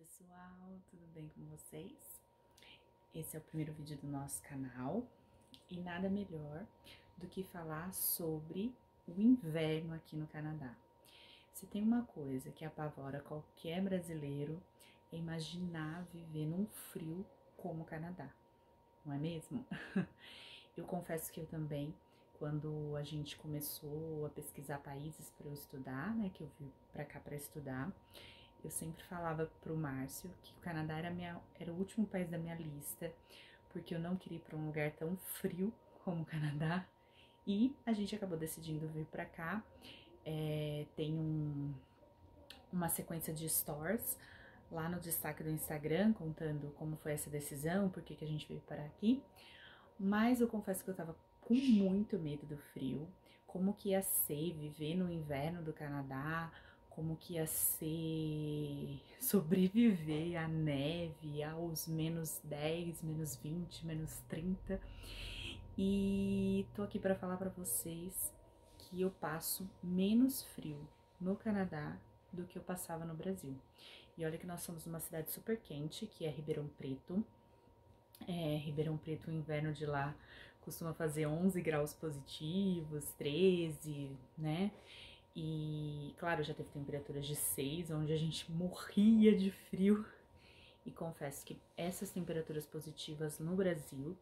pessoal, tudo bem com vocês? Esse é o primeiro vídeo do nosso canal e nada melhor do que falar sobre o inverno aqui no Canadá. Se tem uma coisa que apavora qualquer brasileiro é imaginar viver num frio como o Canadá, não é mesmo? Eu confesso que eu também, quando a gente começou a pesquisar países para eu estudar, né, que eu vim para cá para estudar, eu sempre falava pro Márcio que o Canadá era o último país da minha lista, porque eu não queria ir para um lugar tão frio como o Canadá. E a gente acabou decidindo vir para cá. Tem uma sequência de stories lá no destaque do Instagram, contando como foi essa decisão, por que a gente veio parar aqui. Mas eu confesso que eu tava com muito medo do frio, como que ia ser viver no inverno do Canadá, como que ia ser sobreviver à neve, aos -10, -20, -30. E tô aqui para falar para vocês que eu passo menos frio no Canadá do que eu passava no Brasil. E olha que nós somos uma cidade super quente, que é Ribeirão Preto. Ribeirão Preto, o inverno de lá costuma fazer 11 graus positivos, 13, né? E, claro, já teve temperaturas de 6, onde a gente morria de frio. E confesso que essas temperaturas positivas no Brasil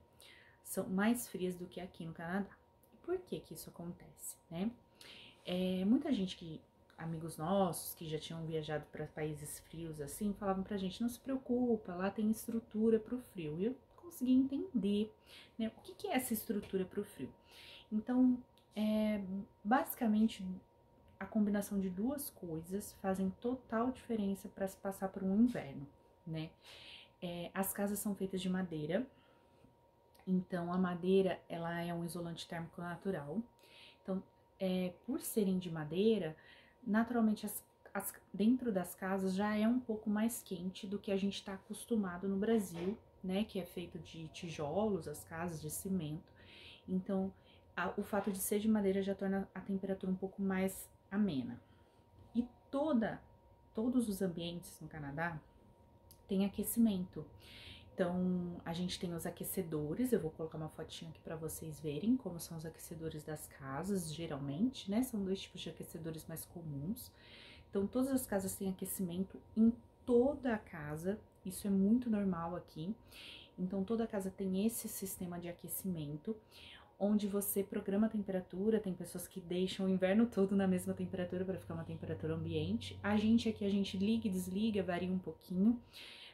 são mais frias do que aqui no Canadá. E por que que isso acontece, né? Muita gente amigos nossos que já tinham viajado para países frios assim, falavam pra gente, não se preocupa, lá tem estrutura pro frio. E eu consegui entender, né, o que que é essa estrutura pro frio. Então, basicamente, a combinação de duas coisas fazem total diferença para se passar por um inverno, né? As casas são feitas de madeira, então a madeira ela é um isolante térmico natural. Então, por serem de madeira, naturalmente dentro das casas já é um pouco mais quente do que a gente está acostumado no Brasil, né? Que é feito de tijolos, as casas de cimento. Então, o fato de ser de madeira já torna a temperatura um pouco mais amena. E todos os ambientes no Canadá têm aquecimento. Então, a gente tem os aquecedores, eu vou colocar uma fotinha aqui para vocês verem como são os aquecedores das casas, geralmente, né? São dois tipos de aquecedores mais comuns. Então, todas as casas têm aquecimento em toda a casa, isso é muito normal aqui. Então, toda casa tem esse sistema de aquecimento, onde você programa a temperatura, tem pessoas que deixam o inverno todo na mesma temperatura para ficar uma temperatura ambiente. A gente aqui, a gente liga e desliga, varia um pouquinho,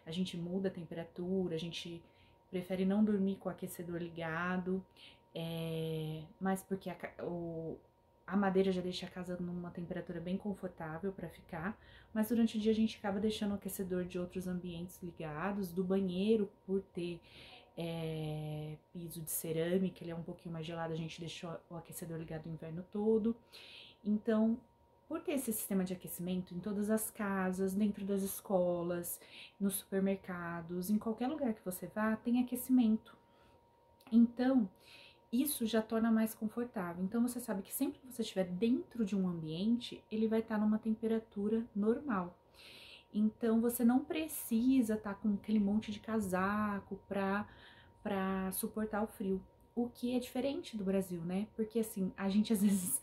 a gente muda a temperatura, a gente prefere não dormir com o aquecedor ligado, mas porque a madeira já deixa a casa numa temperatura bem confortável para ficar, mas durante o dia a gente acaba deixando o aquecedor de outros ambientes ligados, do banheiro, por ter piso de cerâmica, ele é um pouquinho mais gelado, a gente deixou o aquecedor ligado o inverno todo. Então, por ter esse sistema de aquecimento em todas as casas, dentro das escolas, nos supermercados, em qualquer lugar que você vá, tem aquecimento. Então, isso já torna mais confortável. Então, você sabe que sempre que você estiver dentro de um ambiente, ele vai estar numa temperatura normal. Então, você não precisa estar com aquele monte de casaco pra suportar o frio. O que é diferente do Brasil, né? Porque, assim, a gente às vezes,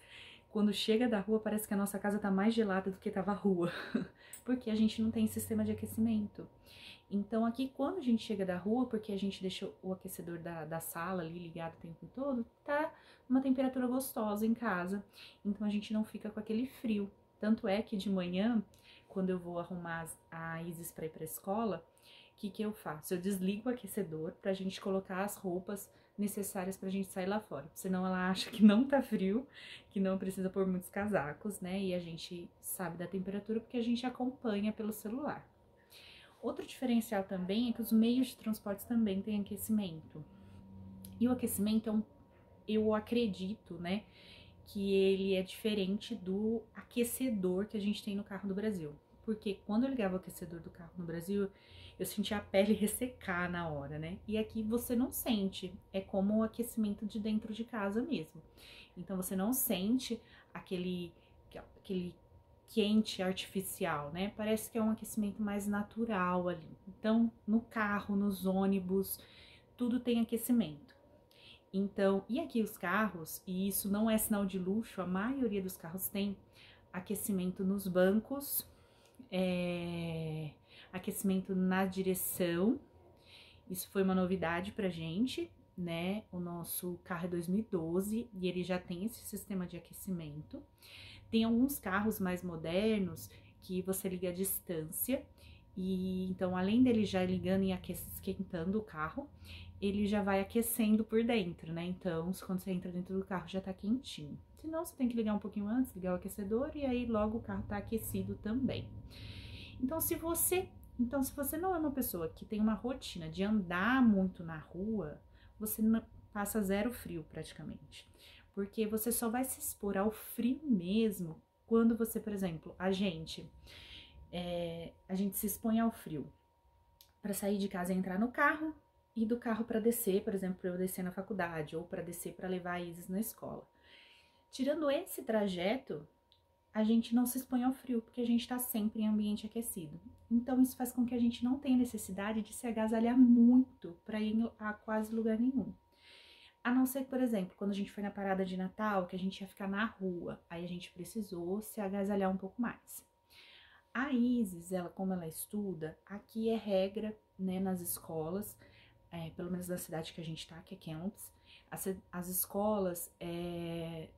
quando chega da rua, parece que a nossa casa tá mais gelada do que tava a rua. Porque a gente não tem sistema de aquecimento. Então, aqui, quando a gente chega da rua, porque a gente deixa o aquecedor da sala ali ligado o tempo todo, tá uma temperatura gostosa em casa. Então, a gente não fica com aquele frio. Tanto é que de manhã, quando eu vou arrumar a Isis pra ir pra escola, o que que eu faço? Eu desligo o aquecedor pra gente colocar as roupas necessárias pra gente sair lá fora. Senão ela acha que não tá frio, que não precisa pôr muitos casacos, né? E a gente sabe da temperatura porque a gente acompanha pelo celular. Outro diferencial também é que os meios de transporte também têm aquecimento. E o aquecimento eu acredito, né, que ele é diferente do aquecedor que a gente tem no carro do Brasil. Porque quando eu ligava o aquecedor do carro no Brasil, eu sentia a pele ressecar na hora, né? E aqui você não sente, é como o aquecimento de dentro de casa mesmo. Então você não sente aquele quente artificial, né? Parece que é um aquecimento mais natural ali. Então, no carro, nos ônibus, tudo tem aquecimento. Então, e aqui os carros, e isso não é sinal de luxo, a maioria dos carros tem aquecimento nos bancos, aquecimento na direção. Isso foi uma novidade pra gente, né? O nosso carro é 2012 e ele já tem esse sistema de aquecimento. Tem alguns carros mais modernos que você liga à distância e então, além dele já ligando e esquentando o carro, ele já vai aquecendo por dentro, né? Então, quando você entra dentro do carro já tá quentinho. Senão, você tem que ligar um pouquinho antes, ligar o aquecedor e aí logo o carro tá aquecido também. Então, se você não é uma pessoa que tem uma rotina de andar muito na rua, você passa zero frio praticamente. Porque você só vai se expor ao frio mesmo quando você, por exemplo, a gente se expõe ao frio para sair de casa e entrar no carro e do carro para descer, por exemplo, para eu descer na faculdade ou para descer para levar a Isis na escola. Tirando esse trajeto, a gente não se expõe ao frio, porque a gente está sempre em ambiente aquecido. Então, isso faz com que a gente não tenha necessidade de se agasalhar muito para ir a quase lugar nenhum. A não ser, por exemplo, quando a gente foi na parada de Natal, que a gente ia ficar na rua, aí a gente precisou se agasalhar um pouco mais. A Isis, como ela estuda, aqui é regra, né, nas escolas, pelo menos na cidade que a gente tá, que é Campos, as escolas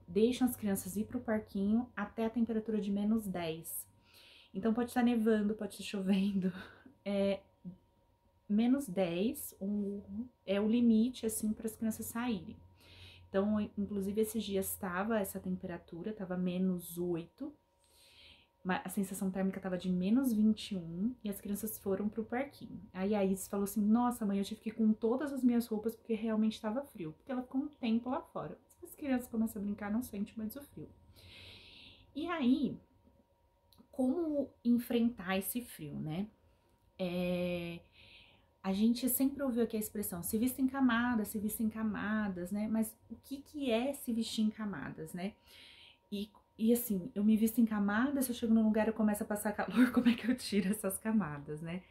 deixam as crianças ir pro parquinho até a temperatura de -10. Então pode estar nevando, pode estar chovendo, -10 é o limite, assim, para as crianças saírem. Então, inclusive, esses dias estava essa temperatura, estava -8, a sensação térmica estava de -21 e as crianças foram pro parquinho. Aí a Isis falou assim, nossa mãe, eu tive que ir com todas as minhas roupas porque realmente estava frio, porque ela ficou um tempo lá fora. Se as crianças começam a brincar, não sente mais o frio. E aí, como enfrentar esse frio, né? A gente sempre ouviu aqui a expressão se vista em camadas, né? Mas o que é se vestir em camadas, né? E assim, eu me visto em camadas, se eu chego num lugar e começo a passar calor, como é que eu tiro essas camadas, né?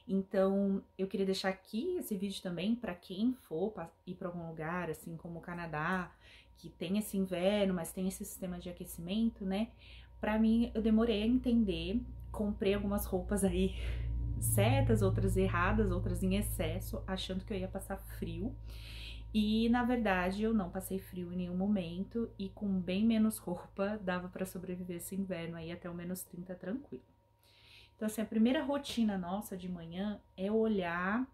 Então, eu queria deixar aqui esse vídeo também para quem for ir para algum lugar, assim como o Canadá, que tem esse inverno, mas tem esse sistema de aquecimento, né? Para mim, eu demorei a entender, comprei algumas roupas aí certas, outras erradas, outras em excesso, achando que eu ia passar frio. E, na verdade, eu não passei frio em nenhum momento e com bem menos roupa dava para sobreviver esse inverno aí até o -30 tranquilo. Então, assim, a primeira rotina nossa de manhã é olhar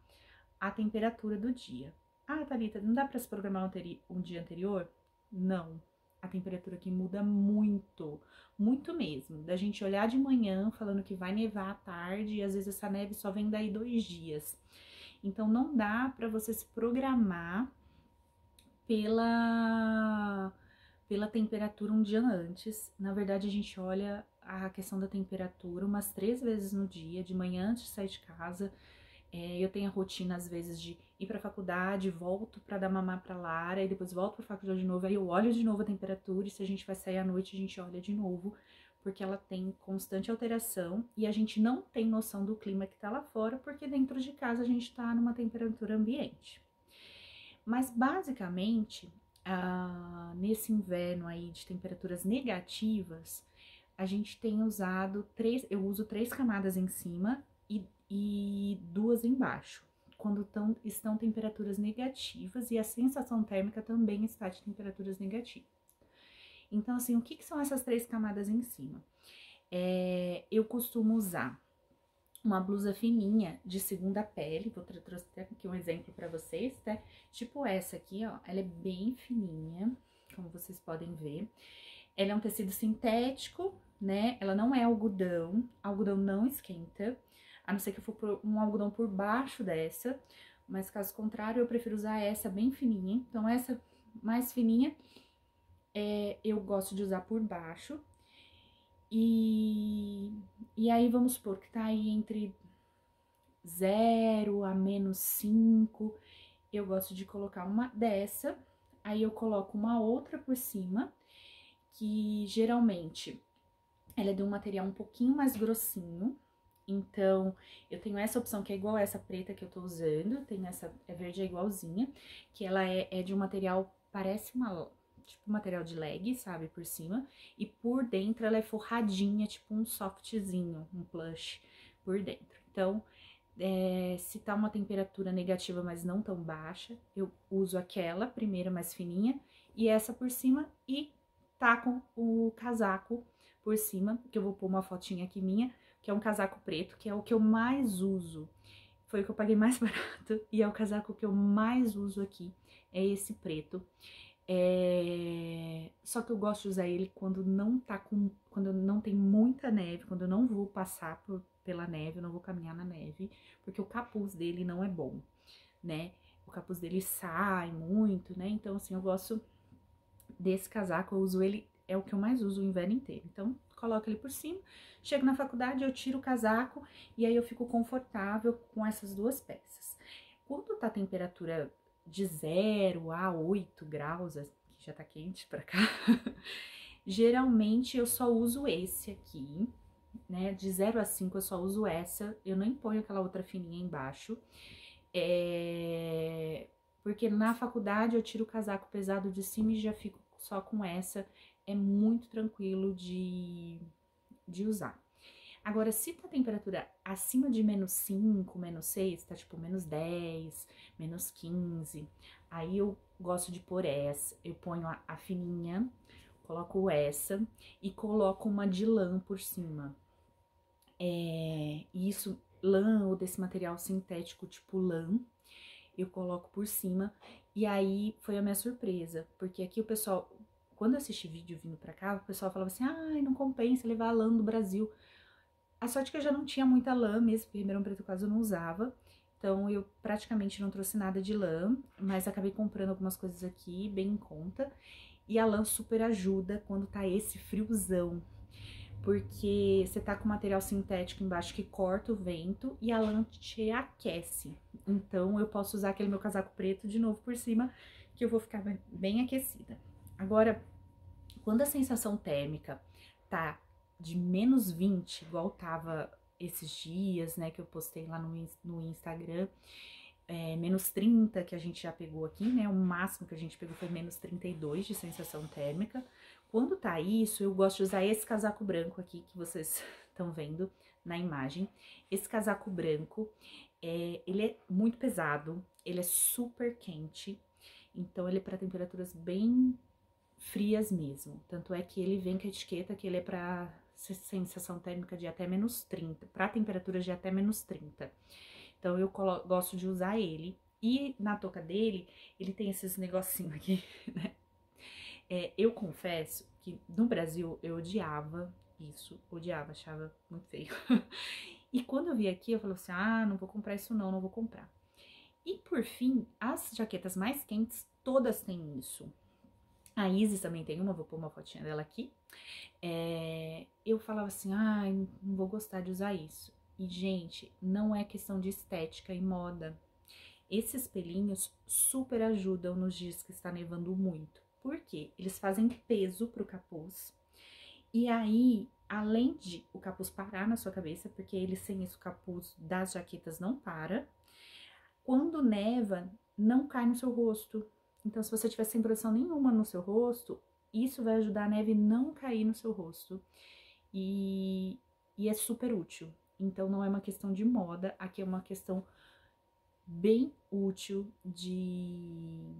a temperatura do dia. Ah, Thalita, não dá para se programar um dia anterior? Não. A temperatura aqui muda muito, muito mesmo. Da gente olhar de manhã falando que vai nevar à tarde e às vezes essa neve só vem daí 2 dias. Então, não dá para você se programar pela temperatura um dia antes. Na verdade, a gente olha a questão da temperatura umas 3 vezes no dia, de manhã antes de sair de casa. Eu tenho a rotina, às vezes, de ir pra faculdade, volto pra dar mamar pra Lara, e depois volto pra faculdade de novo, aí eu olho de novo a temperatura, e se a gente vai sair à noite, a gente olha de novo, porque ela tem constante alteração, e a gente não tem noção do clima que tá lá fora, porque dentro de casa a gente tá numa temperatura ambiente. Mas, basicamente, nesse inverno aí de temperaturas negativas, a gente tem usado eu uso 3 camadas em cima e 2 embaixo, quando estão temperaturas negativas e a sensação térmica também está de temperaturas negativas. Então, assim, o que são essas 3 camadas em cima? Eu costumo usar uma blusa fininha de segunda pele, vou trouxe até aqui um exemplo pra vocês, tá? Tipo essa aqui, ó, ela é bem fininha, como vocês podem ver. Ela é um tecido sintético, né? Ela não é algodão não esquenta, a não ser que eu for pôr um algodão por baixo dessa, mas caso contrário, eu prefiro usar essa bem fininha. Então, essa mais fininha, eu gosto de usar por baixo. E aí, vamos supor que tá aí entre 0 a -5, eu gosto de colocar uma dessa, aí eu coloco uma outra por cima, que geralmente Ela é de um material um pouquinho mais grossinho. Então, eu tenho essa opção que é igual essa preta que eu tô usando. Tem essa, é verde, é igualzinha. Que ela é de um material, parece uma, tipo, material de leg, sabe? Por cima. E por dentro ela é forradinha, tipo um softzinho, um plush por dentro. Então, se tá uma temperatura negativa, mas não tão baixa, eu uso aquela primeira mais fininha e essa por cima e taco o casaco por cima, que eu vou pôr uma fotinha aqui minha, que é um casaco preto, que é o que eu mais uso. Foi o que eu paguei mais barato e é o casaco que eu mais uso aqui, é esse preto. Só que eu gosto de usar ele quando não tá quando não tem muita neve, quando eu não vou passar pela neve, eu não vou caminhar na neve, porque o capuz dele não é bom, né? O capuz dele sai muito, né? Então, assim, eu gosto desse casaco, eu uso ele, é o que eu mais uso o inverno inteiro. Então, coloco ele por cima, chego na faculdade, eu tiro o casaco e aí eu fico confortável com essas duas peças. Quando tá a temperatura de 0 a 8 graus, que já tá quente pra cá, geralmente eu só uso esse aqui, né? De 0 a 5 eu só uso essa, eu nem ponho aquela outra fininha embaixo. Porque na faculdade eu tiro o casaco pesado de cima e já fico só com essa. É muito tranquilo de usar. Agora, se tá a temperatura acima de -5, -6, tá tipo -10, -15, aí eu gosto de pôr essa. Eu ponho a fininha, coloco essa e coloco uma de lã por cima. Isso, lã ou desse material sintético tipo lã, eu coloco por cima. E aí foi a minha surpresa, porque aqui o pessoal, quando eu assisti vídeo vindo pra cá, o pessoal falava assim, ai, não compensa levar a lã do Brasil. A sorte é que eu já não tinha muita lã mesmo, porque Ribeirão Preto quase eu não usava. Então, eu praticamente não trouxe nada de lã, mas acabei comprando algumas coisas aqui, bem em conta. E a lã super ajuda quando tá esse friozão, porque você tá com material sintético embaixo que corta o vento e a lã te aquece. Então, eu posso usar aquele meu casaco preto de novo por cima, que eu vou ficar bem aquecida. Agora, quando a sensação térmica tá de -20, igual tava esses dias, né, que eu postei lá no Instagram, -30 que a gente já pegou aqui, né, o máximo que a gente pegou foi -32 de sensação térmica. Quando tá isso, eu gosto de usar esse casaco branco aqui, que vocês estão vendo na imagem. Esse casaco branco, ele é muito pesado, ele é super quente, então ele é para temperaturas bem frias mesmo. Tanto é que ele vem com a etiqueta que ele é para sensação térmica de até -30, para temperaturas de até -30. Então, eu gosto de usar ele. E na touca dele, ele tem esses negocinhos aqui, né? Eu confesso que no Brasil eu odiava isso, odiava, achava muito feio. E quando eu vi aqui, eu falei assim, ah, não vou comprar isso não, não vou comprar. E por fim, as jaquetas mais quentes, todas têm isso. A Isis também tem uma, vou pôr uma fotinha dela aqui. Eu falava assim, ai, não vou gostar de usar isso. E, gente, não é questão de estética e moda. Esses pelinhos super ajudam nos dias que está nevando muito. Por quê? Eles fazem peso pro capuz. E aí, além de o capuz parar na sua cabeça, porque ele sem esse capuz das jaquetas não para, quando neva, não cai no seu rosto. Então, se você tiver sem proteção nenhuma no seu rosto, isso vai ajudar a neve não cair no seu rosto. E é super útil. Então, não é uma questão de moda, aqui é uma questão bem útil de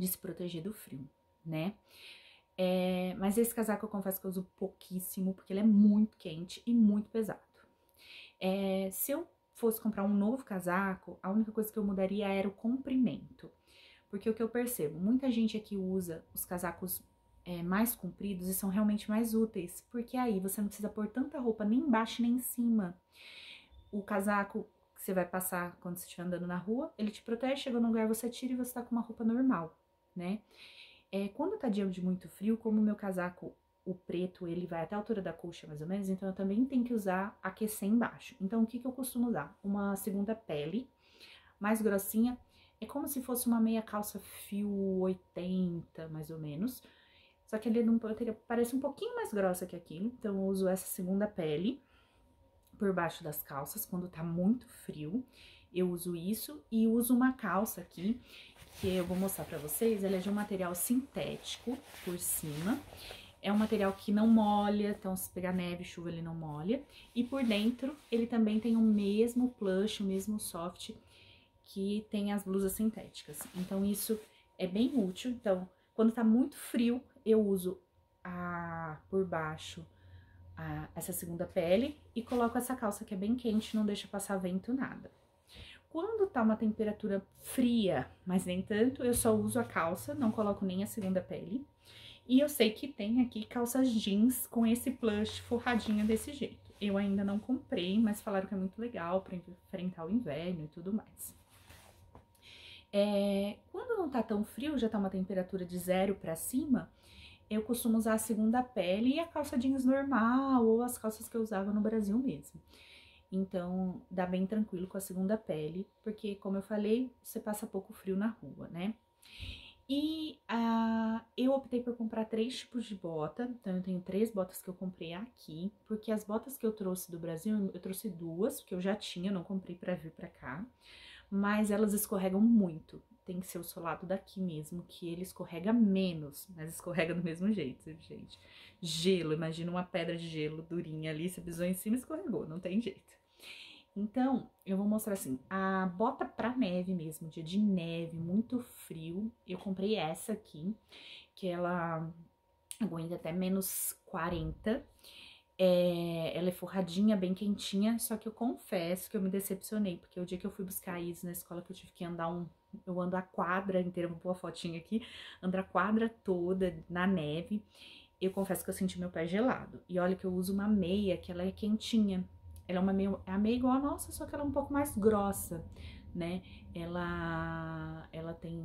se proteger do frio, né? Mas esse casaco eu confesso que eu uso pouquíssimo, porque ele é muito quente e muito pesado. Se eu fosse comprar um novo casaco, a única coisa que eu mudaria era o comprimento. Porque o que eu percebo, muita gente aqui usa os casacos mais compridos e são realmente mais úteis, porque aí você não precisa pôr tanta roupa nem embaixo nem em cima. O casaco que você vai passar quando você estiver andando na rua, ele te protege, chegou no lugar, você tira e você tá com uma roupa normal, né? Quando tá dia de muito frio, como o meu casaco, o preto, ele vai até a altura da coxa, mais ou menos, então eu também tenho que usar, aquecer embaixo. Então, o que eu costumo usar? Uma segunda pele, mais grossinha, é como se fosse uma meia calça fio 80, mais ou menos, Só que ele não parece um pouquinho mais grossa que aquilo, então eu uso essa segunda pele por baixo das calças, quando tá muito frio. Eu uso isso e uso uma calça aqui, que eu vou mostrar pra vocês. Ela é de um material sintético por cima. É um material que não molha, então se pegar neve, chuva, ele não molha. E por dentro, ele também tem o mesmo plush, o mesmo soft que tem as blusas sintéticas. Então isso é bem útil. Então, quando tá muito frio, eu uso por baixo essa segunda pele e coloco essa calça que é bem quente, não deixa passar vento, nada. Quando tá uma temperatura fria, mas nem tanto, eu só uso a calça, não coloco nem a segunda pele. E eu sei que tem aqui calças jeans com esse plush forradinho desse jeito. Eu ainda não comprei, mas falaram que é muito legal pra enfrentar o inverno e tudo mais. Quando não tá tão frio, já tá uma temperatura de 0 pra cima, eu costumo usar a segunda pele e a calça jeans normal, ou as calças que eu usava no Brasil mesmo. Então, dá bem tranquilo com a segunda pele, porque, como eu falei, você passa pouco frio na rua, né? E eu optei por comprar 3 tipos de bota, então eu tenho 3 botas que eu comprei aqui, porque as botas que eu trouxe do Brasil, eu trouxe 2, que eu já tinha, não comprei pra vir pra cá, mas elas escorregam muito. Tem que ser o solado daqui mesmo, que ele escorrega menos, mas escorrega do mesmo jeito, gente. Gelo, imagina uma pedra de gelo durinha ali, você pisou em cima e escorregou, não tem jeito. Então, eu vou mostrar assim, a bota pra neve mesmo, dia de neve, muito frio, eu comprei essa aqui, que ela aguenta até menos 40. Ela é forradinha, bem quentinha, só que eu confesso que eu me decepcionei, porque o dia que eu fui buscar isso na escola, que eu tive que andar eu ando a quadra inteira, vou pôr a fotinha aqui, ando a quadra toda na neve, eu confesso que eu senti meu pé gelado. E olha que eu uso uma meia, que ela é quentinha, ela é a meia igual a nossa, só que ela é um pouco mais grossa, né? Ela tem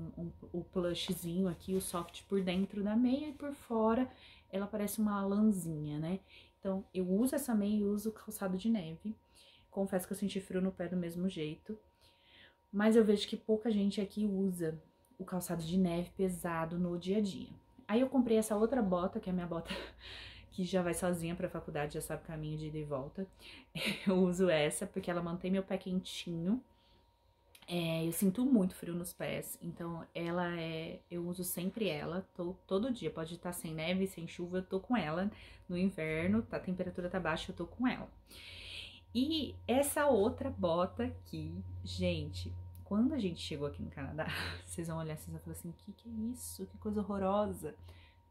o plushzinho aqui, o soft por dentro da meia e por fora ela parece uma lãzinha, né? Então, eu uso essa meia e uso calçado de neve. Confesso que eu senti frio no pé do mesmo jeito. Mas eu vejo que pouca gente aqui usa o calçado de neve pesado no dia a dia. Aí eu comprei essa outra bota, que é a minha bota que já vai sozinha pra faculdade, já sabe o caminho de ida e volta. Eu uso essa porque ela mantém meu pé quentinho. Eu sinto muito frio nos pés, então eu uso sempre ela, todo dia, pode estar sem neve, sem chuva, eu tô com ela. No inverno, a temperatura tá baixa, eu tô com ela. E essa outra bota aqui, gente, quando a gente chegou aqui no Canadá, vocês vão olhar, vocês vão falar assim, que é isso? Que coisa horrorosa.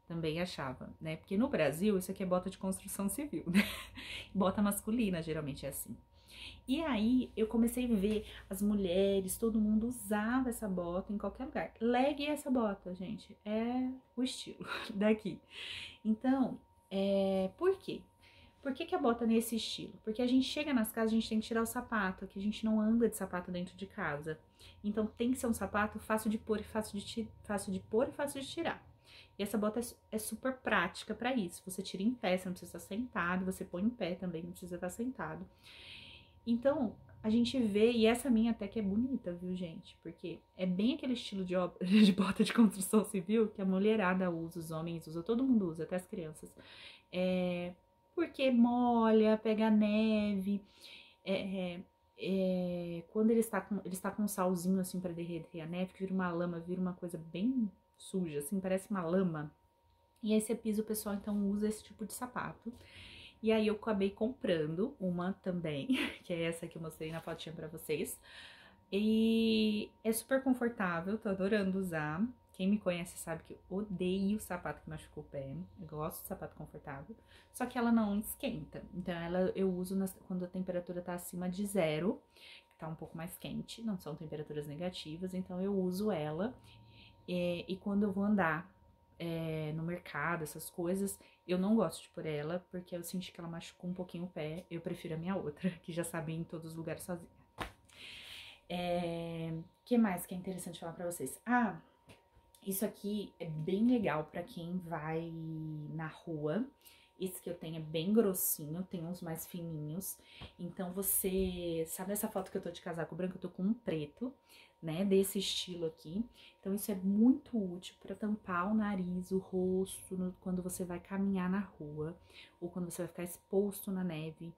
Também achava, né? Porque no Brasil, isso aqui é bota de construção civil, né? Bota masculina, geralmente é assim. E aí, eu comecei a ver as mulheres, todo mundo usava essa bota em qualquer lugar. Leg é essa bota, gente, é o estilo daqui. Então, por quê? Por que a bota é nesse estilo? Porque a gente chega nas casas, a gente tem que tirar o sapato, que a gente não anda de sapato dentro de casa. Então, tem que ser um sapato fácil de pôr e fácil de tirar. E essa bota é super prática pra isso. Você tira em pé, você não precisa estar sentado, você põe em pé também, não precisa estar sentado. Então, a gente vê, e essa minha até que é bonita, viu, gente? Porque é bem aquele estilo de bota de construção civil que a mulherada usa, os homens usam, todo mundo usa, até as crianças. Porque molha, pega neve, quando ele está com um salzinho assim pra derreter a neve, que vira uma lama, vira uma coisa bem suja, assim, parece uma lama. E aí você pisa, o pessoal então usa esse tipo de sapato. E aí eu acabei comprando uma também, que é essa que eu mostrei na fotinha pra vocês. E é super confortável, tô adorando usar. Quem me conhece sabe que eu odeio sapato que machucou o pé. Eu gosto de sapato confortável. Só que ela não esquenta. Então eu uso quando a temperatura tá acima de 0, que tá um pouco mais quente, não são temperaturas negativas. Então eu uso ela. E quando eu vou andar no mercado, essas coisas, eu não gosto de pôr ela, porque eu senti que ela machucou um pouquinho o pé. Eu prefiro a minha outra, que já sabe ir em todos os lugares sozinha. Que mais que é interessante falar pra vocês? Isso aqui é bem legal pra quem vai na rua Esse que eu tenho é bem grossinho, tem uns mais fininhos. Então, você... Sabe essa foto que eu tô de casaco branco? Eu tô com um preto, né? Desse estilo aqui. Então, isso é muito útil pra tampar o nariz, o rosto, quando você vai caminhar na rua. Ou quando você vai ficar exposto na neve.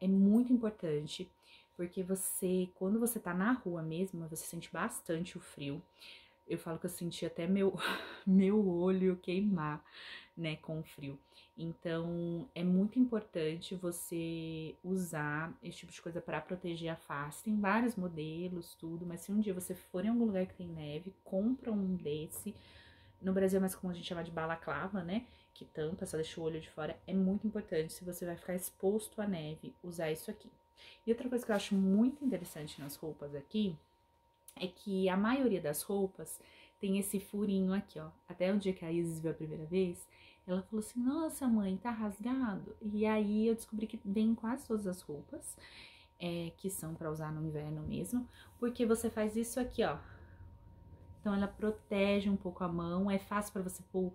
É muito importante, porque quando você tá na rua mesmo, você sente bastante o frio. Eu falo que eu senti até meu olho queimar, né, com o frio. Então, é muito importante você usar esse tipo de coisa para proteger a face. Tem vários modelos, tudo, mas se um dia você for em algum lugar que tem neve, compra um desse. No Brasil é mais comum a gente chamar de balaclava, né, que tampa, só deixa o olho de fora. É muito importante, se você vai ficar exposto à neve, usar isso aqui. E outra coisa que eu acho muito interessante nas roupas aqui é que a maioria das roupas tem esse furinho aqui, ó. Até o dia que a Isis viu a primeira vez, ela falou assim, nossa mãe, tá rasgado? E aí eu descobri que vem em quase todas as roupas, que são pra usar no inverno mesmo, porque você faz isso aqui, ó. Então ela protege um pouco a mão, é fácil pra você pôr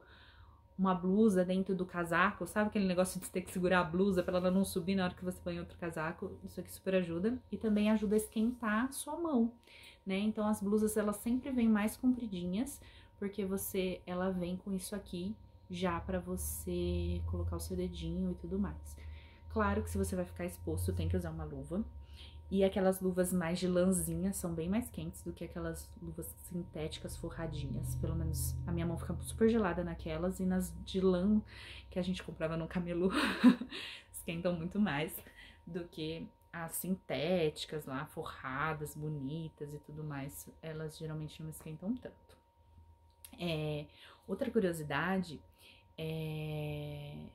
uma blusa dentro do casaco, sabe aquele negócio de ter que segurar a blusa pra ela não subir na hora que você põe outro casaco? Isso aqui super ajuda. E também ajuda a esquentar a sua mão, né? Então as blusas, elas sempre vêm mais compridinhas, porque ela vem com isso aqui já pra você colocar o seu dedinho e tudo mais. Claro que se você vai ficar exposto, tem que usar uma luva. E aquelas luvas mais de lãzinha são bem mais quentes do que aquelas luvas sintéticas forradinhas. Pelo menos a minha mão fica super gelada naquelas, e nas de lã que a gente comprava no camelô esquentam muito mais do que as sintéticas lá, forradas, bonitas e tudo mais. Elas geralmente não esquentam tanto. Outra curiosidade é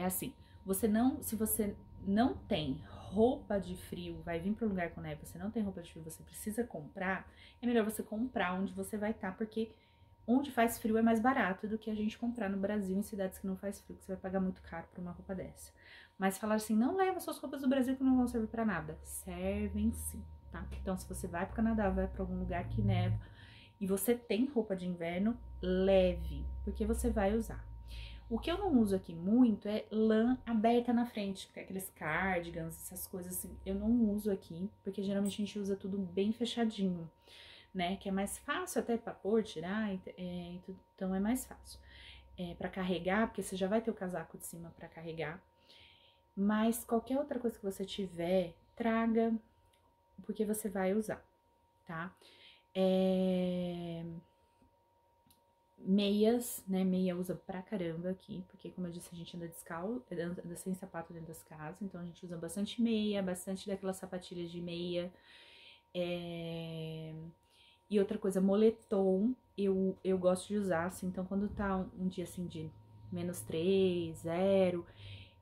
assim, se você não tem roupa de frio, vai vir para um lugar com neve, você não tem roupa de frio, você precisa comprar, é melhor você comprar onde você vai estar, porque onde faz frio é mais barato do que a gente comprar no Brasil, em cidades que não faz frio, que você vai pagar muito caro por uma roupa dessa. Mas falar assim, não leva suas roupas do Brasil que não vão servir para nada. Servem sim, tá? Então, se você vai pro Canadá, vai para algum lugar que neva, e você tem roupa de inverno, leve, porque você vai usar. O que eu não uso aqui muito é lã aberta na frente, porque aqueles cardigans, essas coisas assim, eu não uso aqui, porque geralmente a gente usa tudo bem fechadinho, né? Que é mais fácil até pra pôr, tirar, então é mais fácil. Pra carregar, porque você já vai ter o casaco de cima pra carregar. Mas qualquer outra coisa que você tiver, traga, porque você vai usar, tá? Meias, né? Meia usa pra caramba aqui, porque como eu disse, a gente anda descalço, anda sem sapato dentro das casas, então a gente usa bastante meia, bastante daquelas sapatilhas de meia. E outra coisa, moletom, eu gosto de usar, assim, então quando tá um dia assim de -3, 0,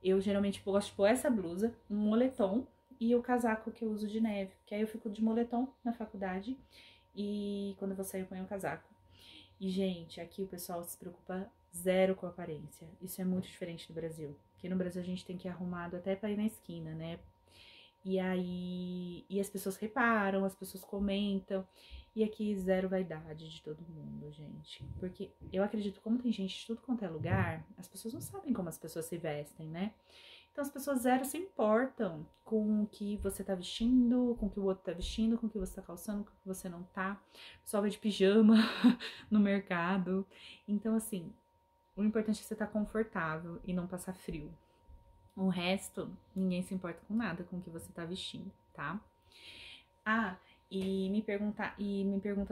eu geralmente gosto de pôr essa blusa, um moletom e o casaco que eu uso de neve, que aí eu fico de moletom na faculdade e quando eu vou sair eu ponho o casaco. E, gente, aqui o pessoal se preocupa zero com a aparência. Isso é muito diferente do Brasil. Porque no Brasil a gente tem que ir arrumado até pra ir na esquina, né? E aí... E as pessoas reparam, as pessoas comentam. E aqui zero vaidade de todo mundo, gente. Porque eu acredito, como tem gente de tudo quanto é lugar, as pessoas não sabem como as pessoas se vestem, né? Então as pessoas zero se importam com o que você tá vestindo, com o que o outro tá vestindo, com o que você tá calçando, com o que você não tá. Só vai de pijama no mercado. Então, assim, o importante é você estar confortável e não passar frio. O resto, ninguém se importa com nada com o que você tá vestindo, tá? Ah, me pergunta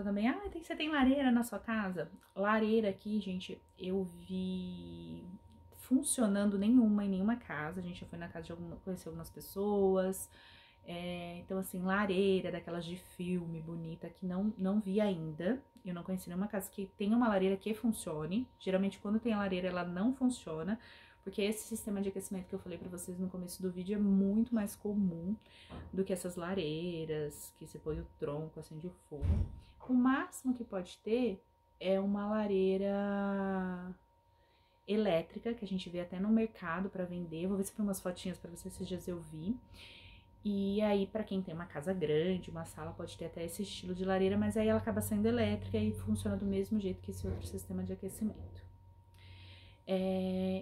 também, você tem lareira na sua casa? Lareira aqui, gente, eu vi funcionando nenhuma em nenhuma casa. A gente já foi na casa de conhecer algumas pessoas. Então, assim, lareira daquelas de filme, bonita, que não vi ainda. Eu não conheci nenhuma casa que tenha uma lareira que funcione. Geralmente, quando tem a lareira, ela não funciona. Porque esse sistema de aquecimento que eu falei pra vocês no começo do vídeo é muito mais comum do que essas lareiras, que você põe o tronco, acende o fogo. O máximo que pode ter é uma lareira elétrica, que a gente vê até no mercado pra vender. Vou ver se tem umas fotinhas pra vocês, esses dias eu vi. E aí, pra quem tem uma casa grande, uma sala, pode ter até esse estilo de lareira, mas aí ela acaba sendo elétrica e funciona do mesmo jeito que esse outro sistema de aquecimento.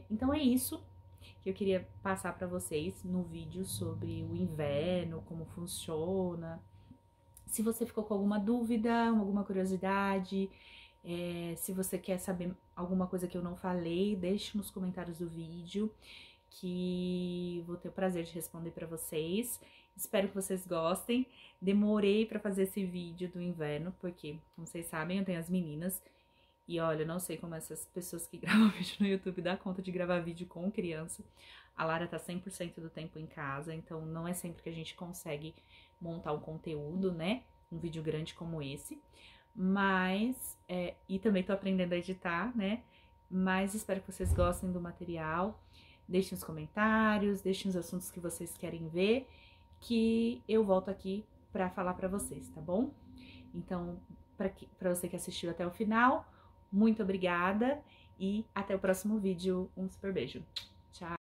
Então é isso que eu queria passar para vocês no vídeo sobre o inverno, como funciona. Se você ficou com alguma dúvida, alguma curiosidade, se você quer saber alguma coisa que eu não falei, deixe nos comentários do vídeo, que vou ter o prazer de responder para vocês. Espero que vocês gostem. Demorei para fazer esse vídeo do inverno, porque, como vocês sabem, eu tenho as meninas. E olha, eu não sei como essas pessoas que gravam vídeo no YouTube dão conta de gravar vídeo com criança. A Lara tá 100% do tempo em casa, então não é sempre que a gente consegue montar um conteúdo, né? Um vídeo grande como esse. Mas, e também tô aprendendo a editar, né? Mas espero que vocês gostem do material. Deixem os comentários, deixem os assuntos que vocês querem ver, que eu volto aqui pra falar pra vocês, tá bom? Então, pra você que assistiu até o final, muito obrigada e até o próximo vídeo. Um super beijo. Tchau!